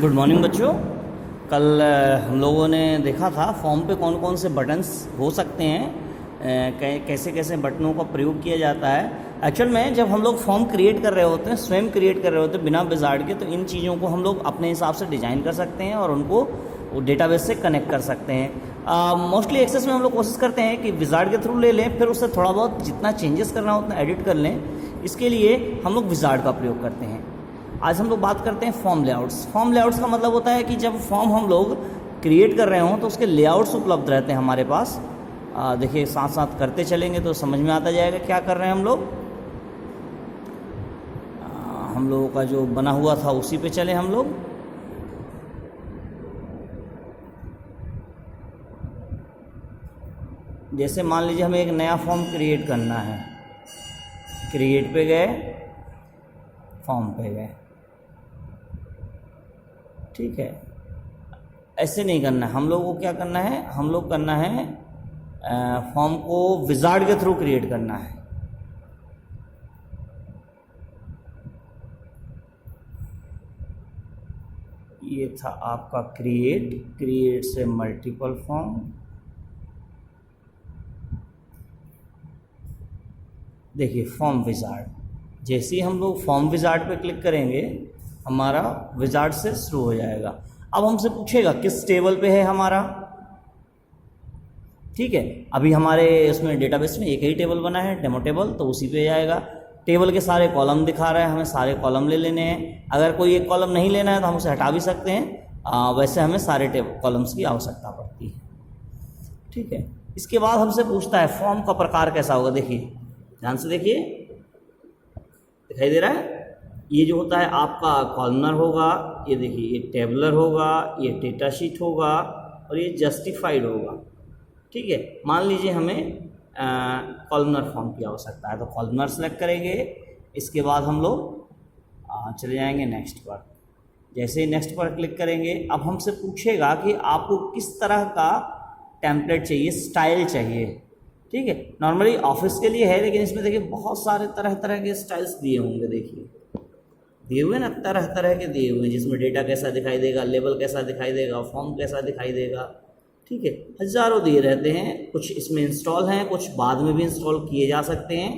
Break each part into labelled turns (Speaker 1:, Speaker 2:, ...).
Speaker 1: Good morning बच्चों। कल हम लोगों ने देखा था फॉर्म पे कौन कौन से बटन्स हो सकते हैं, कैसे कैसे बटनों का प्रयोग किया जाता है। एक्चुअल में जब हम लोग फॉर्म क्रिएट कर रहे होते हैं, स्वयं क्रिएट कर रहे होते हैं बिना विजार्ड के, तो इन चीज़ों को हम लोग अपने हिसाब से डिज़ाइन कर सकते हैं और उनको डेटाबेस से कनेक्ट कर सकते हैं। मोस्टली एक्सेस में हम लोग कोशिश करते हैं कि विजार्ड के थ्रू ले लें, फिर उससे थोड़ा बहुत जितना चेंजेस करना हो उतना एडिट कर लें। इसके लिए हम लोग विजार्ड का प्रयोग करते हैं। आज हम लोग बात करते हैं फॉर्म लेआउट्स। फॉर्म लेआउट्स का मतलब होता है कि जब फॉर्म हम लोग क्रिएट कर रहे हों तो उसके लेआउट्स उपलब्ध रहते हैं हमारे पास। देखिए साथ साथ करते चलेंगे तो समझ में आता जाएगा क्या कर रहे हैं हम लोग। हम लोगों का जो बना हुआ था उसी पे चले हम लोग। जैसे मान लीजिए हमें एक नया फॉर्म क्रिएट करना है, क्रिएट पे गए, फॉर्म पे गए, ठीक है। ऐसे नहीं करना है हम लोगों को। क्या करना है हम लोग करना है फॉर्म को विजार्ड के थ्रू क्रिएट करना है। ये था आपका क्रिएट से मल्टीपल फॉर्म। देखिए फॉर्म विजार्ड, जैसे ही हम लोग फॉर्म विजार्ड पे क्लिक करेंगे हमारा विजार्ड से शुरू हो जाएगा। अब हमसे पूछेगा किस टेबल पे है हमारा, ठीक है। अभी हमारे इसमें डेटाबेस में एक ही टेबल बना है, डेमो टेबल, तो उसी पे जाएगा। टेबल के सारे कॉलम दिखा रहा है, हमें सारे कॉलम ले लेने हैं। अगर कोई एक कॉलम नहीं लेना है तो हम उसे हटा भी सकते हैं। वैसे हमें सारे कॉलम्स की आवश्यकता पड़ती है, ठीक है। इसके बाद हमसे पूछता है फॉर्म का प्रकार कैसा होगा। देखिए ध्यान से देखिए, दिखाई दे रहा है। ये जो होता है आपका कॉलमनर होगा, ये देखिए ये टेबलर होगा, ये डेटा शीट होगा और ये जस्टिफाइड होगा, ठीक है। मान लीजिए हमें कॉलमनर फॉर्म की आवश्यकता है तो कॉलमनर सेलेक्ट करेंगे। इसके बाद हम लोग चले जाएंगे नेक्स्ट पर। जैसे ही नेक्स्ट पर क्लिक करेंगे अब हमसे पूछेगा कि आपको किस तरह का टेम्पलेट चाहिए, स्टाइल चाहिए, ठीक है। नॉर्मली ऑफिस के लिए है, लेकिन इसमें देखिए बहुत सारे तरह तरह के स्टाइल्स दिए होंगे। देखिए दिए हुए ना, तरह तरह के दिए हुए हैं, जिसमें डेटा कैसा दिखाई देगा, लेबल कैसा दिखाई देगा, फॉर्म कैसा दिखाई देगा, ठीक है। हज़ारों दिए रहते हैं। कुछ इसमें इंस्टॉल हैं, कुछ बाद में भी इंस्टॉल किए जा सकते हैं,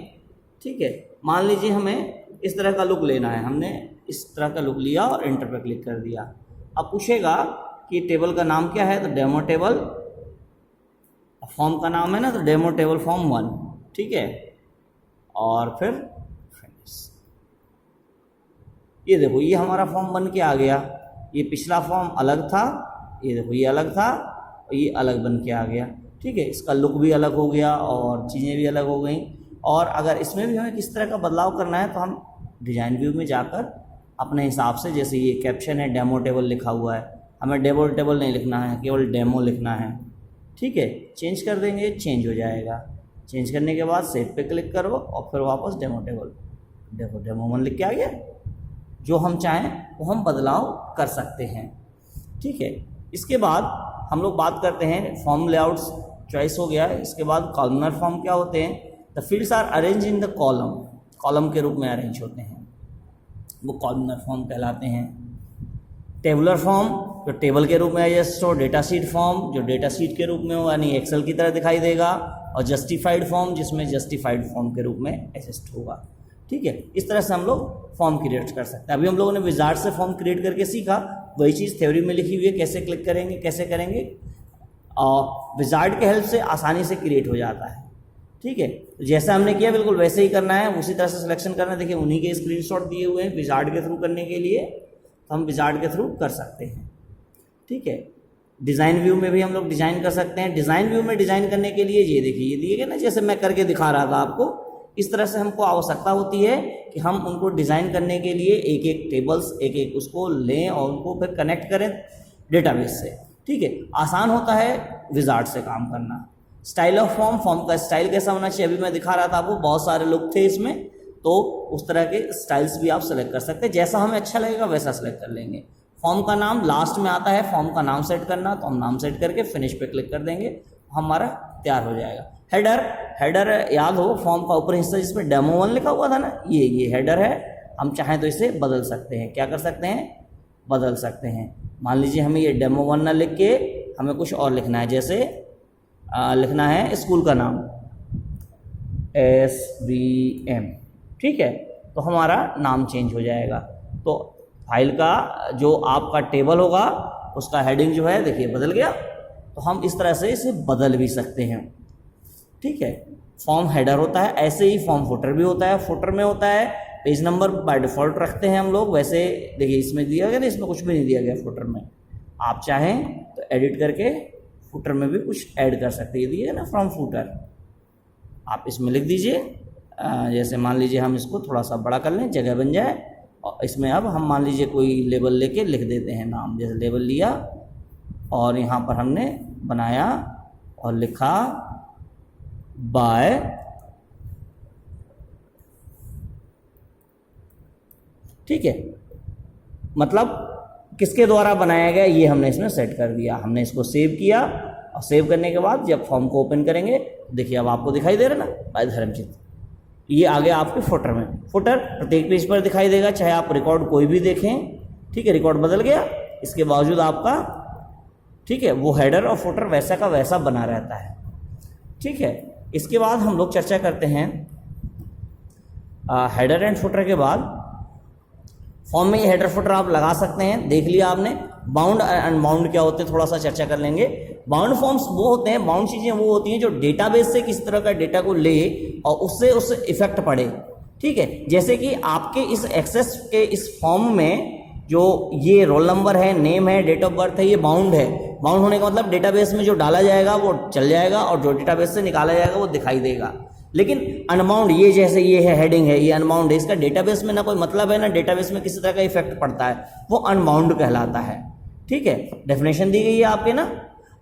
Speaker 1: ठीक है। मान लीजिए हमें इस तरह का लुक लेना है, हमने इस तरह का लुक लिया और एंटर पर क्लिक कर दिया। अब पूछेगा कि टेबल का नाम क्या है, तो डेमो टेबल। फॉर्म का नाम है ना, तो डेमो टेबल फॉर्म 1, ठीक है। और फिर फिनिश। ये देखो ये हमारा फॉर्म बन के आ गया। ये पिछला फॉर्म अलग था, ये देखो ये अलग था और ये अलग बन के आ गया, ठीक है। इसका लुक भी अलग हो गया और चीज़ें भी अलग हो गई। और अगर इसमें भी हमें किस तरह का बदलाव करना है तो हम डिज़ाइन व्यू में जाकर अपने हिसाब से, जैसे ये कैप्शन है डेमो टेबल लिखा हुआ है, हमें डेमो टेबल नहीं लिखना है, केवल डेमो लिखना है, ठीक है। चेंज कर देंगे, चेंज हो जाएगा। चेंज करने के बाद सेव पे क्लिक करो और फिर वापस डेमो टेबल। देखो डेमो 1 लिख के आ गया। जो हम चाहें वो हम बदलाव कर सकते हैं, ठीक है। इसके बाद हम लोग बात करते हैं फॉर्म लेआउट्स चॉइस हो गया। इसके बाद कॉलमनर फॉर्म क्या होते हैं। The fields are arrange in the column, column के रूप में अरेंज होते हैं, वो कॉलमनर फॉर्म कहलाते हैं। टेबुलर फॉर्म जो टेबल के रूप में एडजस्ट हो, डेटा शीट फॉर्म जो डेटा शीट के रूप में हो यानी एक्सेल की तरह दिखाई देगा, और जस्टिफाइड फॉर्म जिसमें जस्टिफाइड फॉर्म के रूप में एडजस्ट होगा, ठीक है। इस तरह से हम लोग फॉर्म क्रिएट कर सकते हैं। अभी हम लोगों ने विजार्ड से फॉर्म क्रिएट करके सीखा, वही चीज़ थ्योरी में लिखी हुई है, कैसे क्लिक करेंगे, कैसे करेंगे। और विजार्ड के हेल्प से आसानी से क्रिएट हो जाता है, ठीक है। तो जैसा हमने किया बिल्कुल वैसे ही करना है, उसी तरह से सिलेक्शन करना है। देखिए उन्हीं के स्क्रीनशॉट दिए हुए हैं विजार्ड के थ्रू करने के लिए, तो हम विजार्ड के थ्रू कर सकते हैं, ठीक है। डिज़ाइन व्यू में भी हम लोग डिज़ाइन कर सकते हैं। डिज़ाइन व्यू में डिज़ाइन करने के लिए ये देखिए ये दिए गए ना, जैसे मैं करके दिखा रहा था आपको, इस तरह से हमको आवश्यकता होती है कि हम उनको डिज़ाइन करने के लिए एक एक टेबल्स एक एक उसको लें और उनको फिर कनेक्ट करें डेटाबेस से, ठीक है। आसान होता है विजार्ड से काम करना। स्टाइल ऑफ फॉर्म, फॉर्म का स्टाइल कैसा होना चाहिए, अभी मैं दिखा रहा था आपको, बहुत सारे लोग थे इसमें, तो उस तरह के स्टाइल्स भी आप सेलेक्ट कर सकते हैं। जैसा हमें अच्छा लगेगा वैसा सेलेक्ट कर लेंगे। फॉर्म का नाम लास्ट में आता है, फॉर्म का नाम सेट करना, तो हम नाम सेट करके फिनिश पे क्लिक कर देंगे, हमारा तैयार हो जाएगा। हेडर याद हो फॉर्म का ऊपर हिस्सा जिसमें डेमो 1 लिखा हुआ था ना, ये हेडर है। हम चाहें तो इसे बदल सकते हैं। क्या कर सकते हैं, बदल सकते हैं। मान लीजिए हमें ये डेमो 1 ना लिख के हमें कुछ और लिखना है, जैसे लिखना है स्कूल का नाम SBM, ठीक है, तो हमारा नाम चेंज हो जाएगा। तो फाइल का जो आपका टेबल होगा उसका हेडिंग जो है देखिए बदल गया। तो हम इस तरह से इसे बदल भी सकते हैं, ठीक है। फॉर्म हेडर होता है, ऐसे ही फॉर्म फुटर भी होता है। फुटर में होता है पेज नंबर बाय डिफ़ॉल्ट रखते हैं हम लोग, वैसे देखिए इसमें दिया गया ना, इसमें कुछ भी नहीं दिया गया फुटर में। आप चाहें तो एडिट करके फुटर में भी कुछ ऐड कर सकते हैं, दिए ना फ्रॉम फुटर, आप इसमें लिख दीजिए। जैसे मान लीजिए हम इसको थोड़ा सा बड़ा कर लें, जगह बन जाए, और इसमें अब हम मान लीजिए कोई लेबल लेके लिख देते हैं नाम। जैसे लेबल लिया और यहाँ पर हमने बनाया और लिखा बाय, ठीक है, मतलब किसके द्वारा बनाया गया ये हमने इसमें सेट कर दिया। हमने इसको सेव किया और सेव करने के बाद जब फॉर्म को ओपन करेंगे, देखिए अब आपको दिखाई दे रहा है ना, बाय धर्मजीत, ये आ गया आपके फुटर में। फुटर प्रत्येक पेज पर दिखाई देगा, चाहे आप रिकॉर्ड कोई भी देखें, ठीक है। रिकॉर्ड बदल गया, इसके बावजूद आपका, ठीक है, वो हेडर और फुटर वैसा का वैसा बना रहता है, ठीक है। इसके बाद हम लोग चर्चा करते हैं हेडर एंड फुटर के बाद फॉर्म में ये हेडर फुटर आप लगा सकते हैं, देख लिया आपने। बाउंड और अनबाउंड क्या होते हैं थोड़ा सा चर्चा कर लेंगे। बाउंड फॉर्म्स वो होते हैं, बाउंड चीज़ें वो होती हैं जो डेटाबेस से किस तरह का डेटा को ले और उससे उस इफेक्ट पड़े, ठीक है। जैसे कि आपके इस एक्सेस के इस फॉर्म में जो ये रोल नंबर है, नेम है, डेट ऑफ बर्थ है, ये बाउंड है। बाउंड होने का मतलब डेटाबेस में जो डाला जाएगा वो चल जाएगा और जो डेटाबेस से निकाला जाएगा वो दिखाई देगा। लेकिन अनबाउंड, ये जैसे ये है हेडिंग है, ये अनबाउंड है, इसका डेटाबेस में ना कोई मतलब है, ना डेटाबेस में किसी तरह का इफेक्ट पड़ता है, वो अनबाउंड कहलाता है, ठीक है। डेफिनेशन दी गई है आपके ना,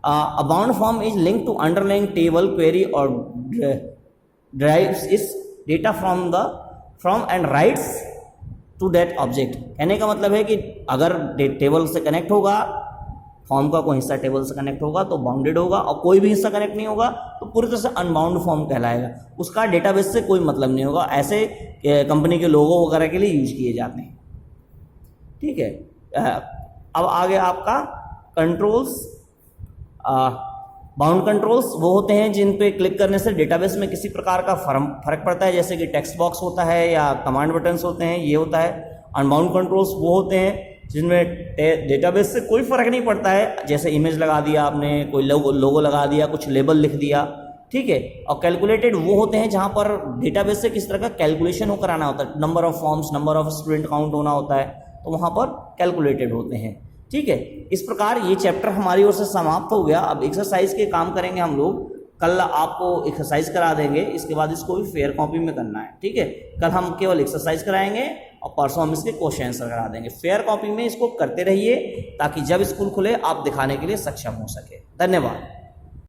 Speaker 1: a bound form is link to underlying table query और drives its data from and writes to that object. कहने का मतलब है कि अगर टेबल से कनेक्ट होगा, फॉर्म का कोई हिस्सा टेबल से कनेक्ट होगा तो बाउंडेड होगा, और कोई भी हिस्सा कनेक्ट नहीं होगा तो पूरी तरह से अनबाउंड फॉर्म कहलाएगा, उसका डेटाबेस से कोई मतलब नहीं होगा। ऐसे कंपनी के लोगो वगैरह के लिए यूज किए जाते हैं, ठीक है। अब आगे आपका कंट्रोल्स। बाउंड कंट्रोल्स वो होते हैं जिन पे क्लिक करने से डेटाबेस में किसी प्रकार का फर्क पड़ता है, जैसे कि टेक्स्ट बॉक्स होता है या कमांड बटन्स होते हैं, ये होता है। अनबाउंड कंट्रोल्स वो होते हैं जिनमें डेटाबेस से कोई फर्क नहीं पड़ता है, जैसे इमेज लगा दिया आपने, कोई लोगो लगा दिया, कुछ लेबल लिख दिया, ठीक है। और कैलकुलेटेड वो होते हैं जहां पर डेटाबेस से किस तरह का कैलकुलेशन होकर आना होता है, number of forms, number of student count होना होता है, तो वहां पर कैलकुलेटेड होते हैं, ठीक है। इस प्रकार ये चैप्टर हमारी ओर से समाप्त हो गया। अब एक्सरसाइज के काम करेंगे हम लोग, कल आपको एक्सरसाइज करा देंगे, इसके बाद इसको भी फेयर कॉपी में करना है, ठीक है। कल हम केवल एक्सरसाइज कराएंगे और परसों हम इसके क्वेश्चन आंसर करा देंगे। फेयर कॉपी में इसको करते रहिए ताकि जब स्कूल खुले आप दिखाने के लिए सक्षम हो सके। धन्यवाद।